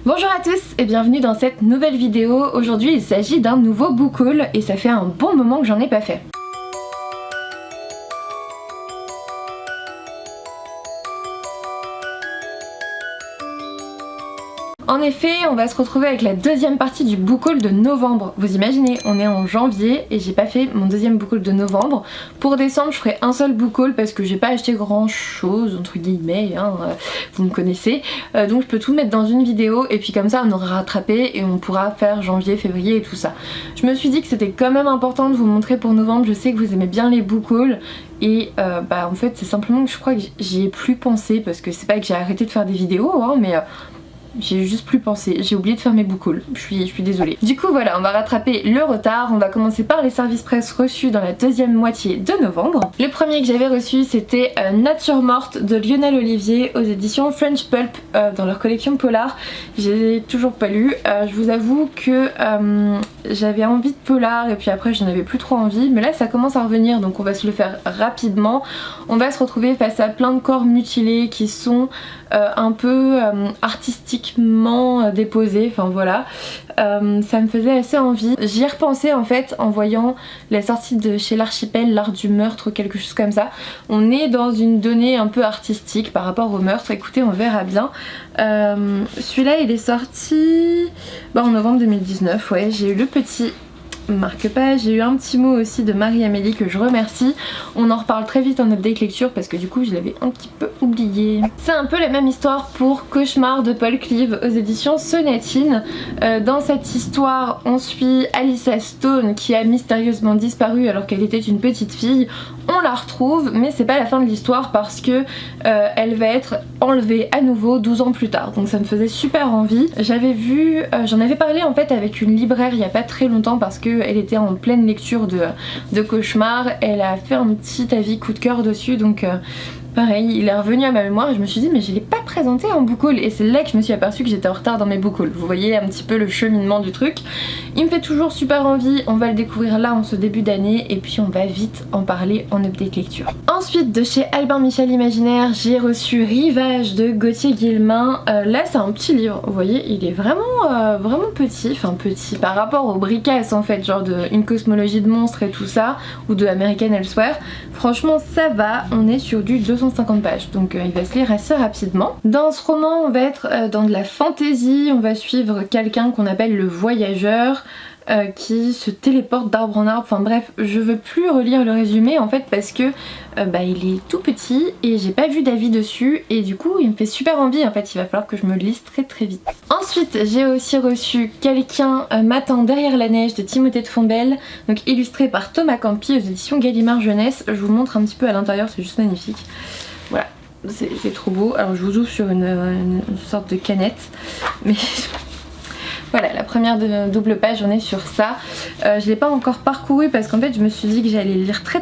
Bonjour à tous et bienvenue dans cette nouvelle vidéo. Aujourd'hui il s'agit d'un nouveau book haul et ça fait un bon moment que j'en ai pas fait. En effet, on va se retrouver avec la deuxième partie du book haul de novembre. Vous imaginez, on est en janvier et j'ai pas fait mon deuxième book haul de novembre. Pour décembre, je ferai un seul book haul parce que j'ai pas acheté grand chose, entre guillemets, vous me connaissez. Donc je peux tout mettre dans une vidéo et puis comme ça on aura rattrapé et on pourra faire janvier, février et tout ça. Je me suis dit que c'était quand même important de vous montrer pour novembre. Je sais que vous aimez bien les book hauls. Et en fait c'est simplement que je crois que j'y ai plus pensé parce que c'est pas que j'ai arrêté de faire des vidéos mais j'ai juste plus pensé, j'ai oublié de faire mes book hauls, je suis désolée. Du coup voilà, on va rattraper le retard, on va commencer par les services presse reçus dans la deuxième moitié de novembre. Le premier que j'avais reçu c'était Nature Morte de Lionel Olivier aux éditions French Pulp dans leur collection Polar. J'ai toujours pas lu, je vous avoue que j'avais envie de Polar et puis après je n'avais plus trop envie, mais là ça commence à revenir donc on va se le faire rapidement. On va se retrouver face à plein de corps mutilés qui sont un peu artistiquement déposés, enfin voilà. Ça me faisait assez envie. J'y ai repensé en fait en voyant la sortie de chez l'Archipel, l'art du meurtre ou quelque chose comme ça. On est dans une donnée un peu artistique par rapport au meurtre, écoutez on verra bien. Celui-là il est sorti en novembre 2019, ouais, j'ai eu le petit marque-page, j'ai eu un petit mot aussi de Marie-Amélie que je remercie. On en reparle très vite en update lecture parce que du coup je l'avais un petit peu oublié. C'est un peu la même histoire pour Cauchemar de Paul Cleave aux éditions Sonatine. Dans cette histoire on suit Alyssa Stone qui a mystérieusement disparu alors qu'elle était une petite fille. On la retrouve mais c'est pas la fin de l'histoire parce que elle va être enlevée à nouveau 12 ans plus tard. Donc ça me faisait super envie. J'avais vu, j'en avais parlé en fait avec une libraire il y a pas très longtemps parce que elle était en pleine lecture de Cauchemar, elle a fait un petit avis coup de cœur dessus donc pareil, il est revenu à ma mémoire et je me suis dit mais je l'ai pas présenté en book haul et c'est là que je me suis aperçue que j'étais en retard dans mes book hauls. Vous voyez un petit peu le cheminement du truc. Il me fait toujours super envie, on va le découvrir là en ce début d'année et puis on va vite en parler en update lecture. Ensuite de chez Albin Michel Imaginaire, j'ai reçu Rivage de Gauthier Guillemin. Là c'est un petit livre, vous voyez il est vraiment petit, enfin petit par rapport aux bricasse en fait, genre de Une cosmologie de monstres et tout ça, ou de American Elsewhere. Franchement ça va, on est sur du 250 pages donc il va se lire assez rapidement. Dans ce roman on va être dans de la fantasy, on va suivre quelqu'un qu'on appelle le voyageur qui se téléporte d'arbre en arbre, enfin bref je veux plus relire le résumé en fait parce que il est tout petit et j'ai pas vu d'avis dessus et du coup il me fait super envie en fait, il va falloir que je me le lise très très vite. Ensuite j'ai aussi reçu Quelqu'un m'attend derrière la neige de Timothée de Fontbelle, donc illustré par Thomas Campi aux éditions Gallimard Jeunesse. Je vous montre un petit peu à l'intérieur, c'est juste magnifique. Voilà, c'est trop beau. Alors je vous ouvre sur une sorte de canette mais voilà, la première double page, on est sur ça. Je l'ai pas encore parcouru parce qu'en fait je me suis dit que j'allais lire très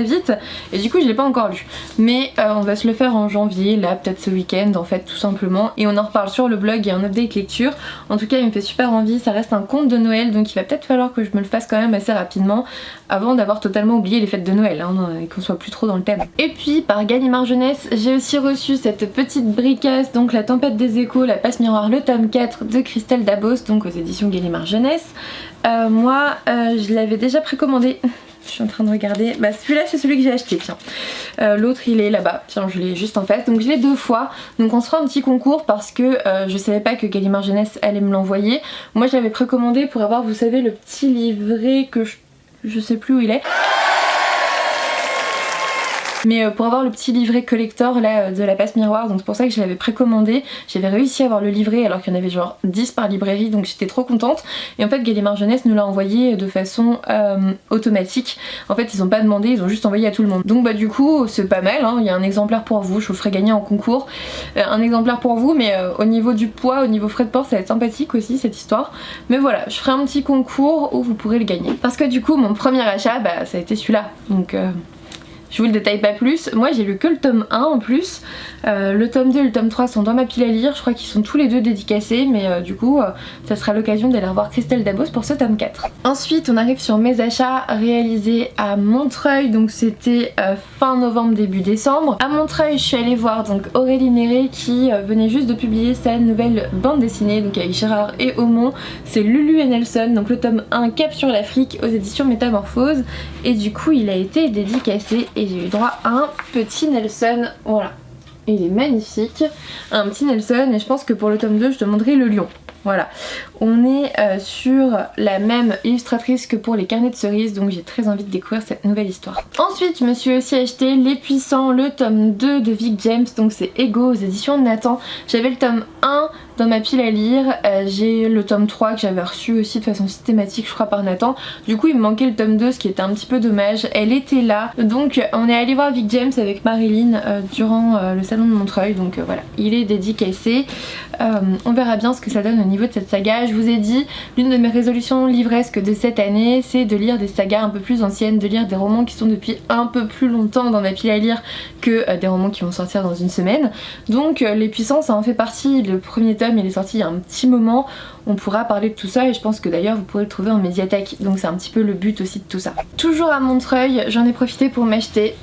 vite et du coup je l'ai pas encore lu. Mais on va se le faire en janvier, là peut-être ce week-end en fait tout simplement. Et on en reparle sur le blog et en update lecture. En tout cas il me fait super envie, ça reste un conte de Noël donc il va peut-être falloir que je me le fasse quand même assez rapidement avant d'avoir totalement oublié les fêtes de Noël et qu'on soit plus trop dans le thème. Et puis par Gallimard Jeunesse, j'ai aussi reçu cette petite bricasse, donc La Tempête des Échos, la passe miroir, le tome 4 de Christelle Dabos, donc aux éditions Gallimard Jeunesse. Moi je l'avais déjà précommandé. Je suis en train de regarder, celui-là c'est celui que j'ai acheté, tiens. L'autre il est là-bas, tiens je l'ai juste en face, donc je l'ai 2 fois. Donc on se fera un petit concours parce que je savais pas que Gallimard Jeunesse allait me l'envoyer. Moi je l'avais précommandé pour avoir, vous savez, le petit livret que je sais plus où il est. Mais pour avoir le petit livret collector là de la passe miroir, donc c'est pour ça que je l'avais précommandé. J'avais réussi à avoir le livret alors qu'il y en avait genre 10 par librairie, donc j'étais trop contente. Et en fait Gallimard Jeunesse nous l'a envoyé de façon automatique. En fait ils ont pas demandé, ils ont juste envoyé à tout le monde. Donc du coup c'est pas mal, il y a un exemplaire pour vous, je vous ferai gagner en concours. Un exemplaire pour vous, mais au niveau du poids, au niveau frais de port, ça va être sympathique aussi cette histoire. Mais voilà, je ferai un petit concours où vous pourrez le gagner. Parce que du coup mon premier achat ça a été celui-là. Donc je vous le détaille pas plus. Moi j'ai lu que le tome 1 en plus, le tome 2 et le tome 3 sont dans ma pile à lire, je crois qu'ils sont tous les deux dédicacés, mais du coup ça sera l'occasion d'aller revoir Christelle Dabos pour ce tome 4. Ensuite on arrive sur mes achats réalisés à Montreuil, donc c'était fin novembre début décembre. À Montreuil je suis allée voir donc Aurélie Néré qui venait juste de publier sa nouvelle bande dessinée, donc avec Gérard et Aumont, c'est Lulu et Nelson, donc le tome 1 Cap sur l'Afrique aux éditions Métamorphose, et du coup il a été dédicacé et j'ai eu droit à un petit Nelson, voilà. Il est magnifique, un petit Nelson, et je pense que pour le tome 2 je demanderai le lion. Voilà, on est sur la même illustratrice que pour les carnets de cerises, donc j'ai très envie de découvrir cette nouvelle histoire. Ensuite je me suis aussi acheté Les Puissants, le tome 2 de Vic James, donc c'est Ego aux éditions de Nathan. J'avais le tome 1 dans ma pile à lire, j'ai le tome 3 que j'avais reçu aussi de façon systématique je crois par Nathan, du coup il me manquait le tome 2 ce qui était un petit peu dommage, elle était là, donc on est allé voir Vic James avec Marilyn durant le salon de Montreuil, donc voilà, il est dédicacé, on verra bien ce que ça donne au niveau de cette saga. Je vous ai dit, l'une de mes résolutions livresques de cette année c'est de lire des sagas un peu plus anciennes, de lire des romans qui sont depuis un peu plus longtemps dans ma pile à lire que des romans qui vont sortir dans une semaine, donc Les Puissants ça en fait partie. Le premier tome il est sorti il y a un petit moment, on pourra parler de tout ça et je pense que d'ailleurs vous pourrez le trouver en médiathèque, donc c'est un petit peu le but aussi de tout ça. Toujours à Montreuil, j'en ai profité pour m'acheter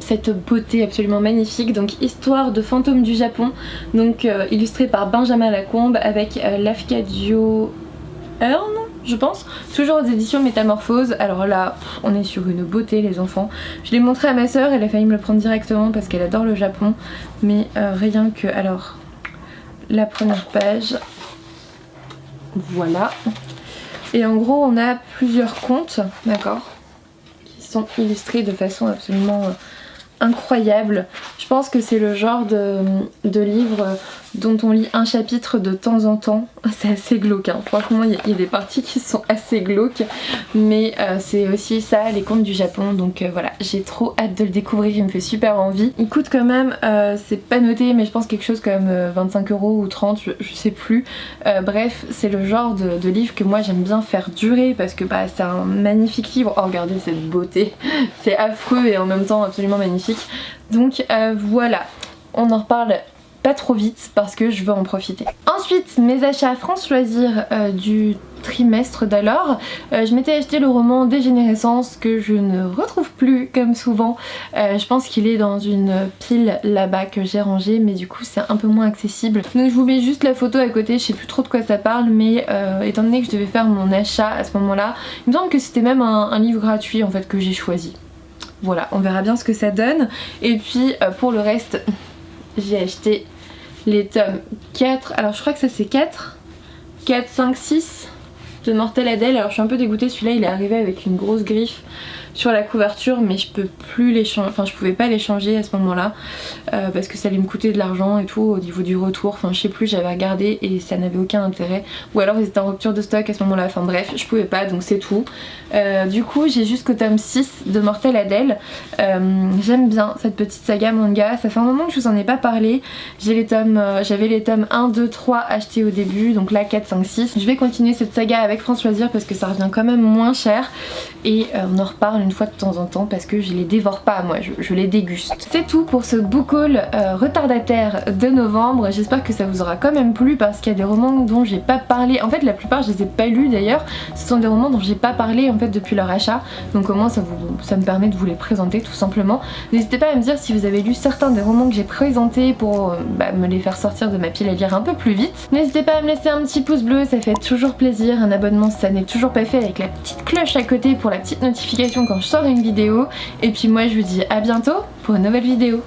cette beauté absolument magnifique, donc Histoire de fantômes du Japon, donc illustré par Benjamin Lacombe avec Lafcadio Hearn je pense, toujours aux éditions Métamorphose. Alors là on est sur une beauté les enfants, je l'ai montré à ma soeur, elle a failli me le prendre directement parce qu'elle adore le Japon, mais rien que, alors la première page, voilà, et en gros on a plusieurs contes, d'accord, qui sont illustrés de façon absolument incroyable. Je pense que c'est le genre de livre dont on lit un chapitre de temps en temps. C'est assez glauque, hein. Franchement il y a des parties qui sont assez glauques, mais c'est aussi ça les contes du Japon, donc voilà, j'ai trop hâte de le découvrir, il me fait super envie. Il coûte quand même, c'est pas noté mais je pense quelque chose comme 25 € ou 30, je sais plus. Bref, c'est le genre de livre que moi j'aime bien faire durer parce que bah, c'est un magnifique livre. Oh regardez cette beauté, c'est affreux et en même temps absolument magnifique. Donc voilà, on en reparle pas trop vite parce que je veux en profiter. Ensuite mes achats France Loisirs du trimestre d'alors, je m'étais acheté le roman Dégénérescence que je ne retrouve plus comme souvent, je pense qu'il est dans une pile là-bas que j'ai rangée, mais du coup c'est un peu moins accessible, donc je vous mets juste la photo à côté, je sais plus trop de quoi ça parle, mais étant donné que je devais faire mon achat à ce moment là, il me semble que c'était même un livre gratuit en fait que j'ai choisi. Voilà, on verra bien ce que ça donne. Et puis pour le reste j'ai acheté les tomes 4, alors je crois que ça c'est 4, 5, 6 de Mortel Adèle. Alors je suis un peu dégoûtée, celui-là il est arrivé avec une grosse griffe sur la couverture, mais je peux plus les changer, enfin je pouvais pas les changer à ce moment là parce que ça allait me coûter de l'argent et tout au niveau du retour, enfin je sais plus, j'avais regardé et ça n'avait aucun intérêt, ou alors ils étaient en rupture de stock à ce moment là, enfin bref je pouvais pas, donc c'est tout. Du coup j'ai jusqu'au tome 6 de Mortel Adèle, j'aime bien cette petite saga manga, ça fait un moment que je vous en ai pas parlé, j'ai les tomes, j'avais les tomes 1, 2, 3 achetés au début, donc là 4, 5, 6, je vais continuer cette saga avec France Loisirs parce que ça revient quand même moins cher et on en reparle une fois de temps en temps parce que je les dévore pas moi, je les déguste. C'est tout pour ce book haul retardataire de novembre, j'espère que ça vous aura quand même plu parce qu'il y a des romans dont j'ai pas parlé, en fait la plupart je les ai pas lus d'ailleurs, ce sont des romans dont j'ai pas parlé en fait depuis leur achat, donc au moins ça me permet de vous les présenter tout simplement. N'hésitez pas à me dire si vous avez lu certains des romans que j'ai présentés pour me les faire sortir de ma pile à lire un peu plus vite. N'hésitez pas à me laisser un petit pouce bleu, ça fait toujours plaisir, un abonnement si ça n'est toujours pas fait avec la petite cloche à côté pour la petite notification quand je sors une vidéo, et puis moi je vous dis à bientôt pour une nouvelle vidéo.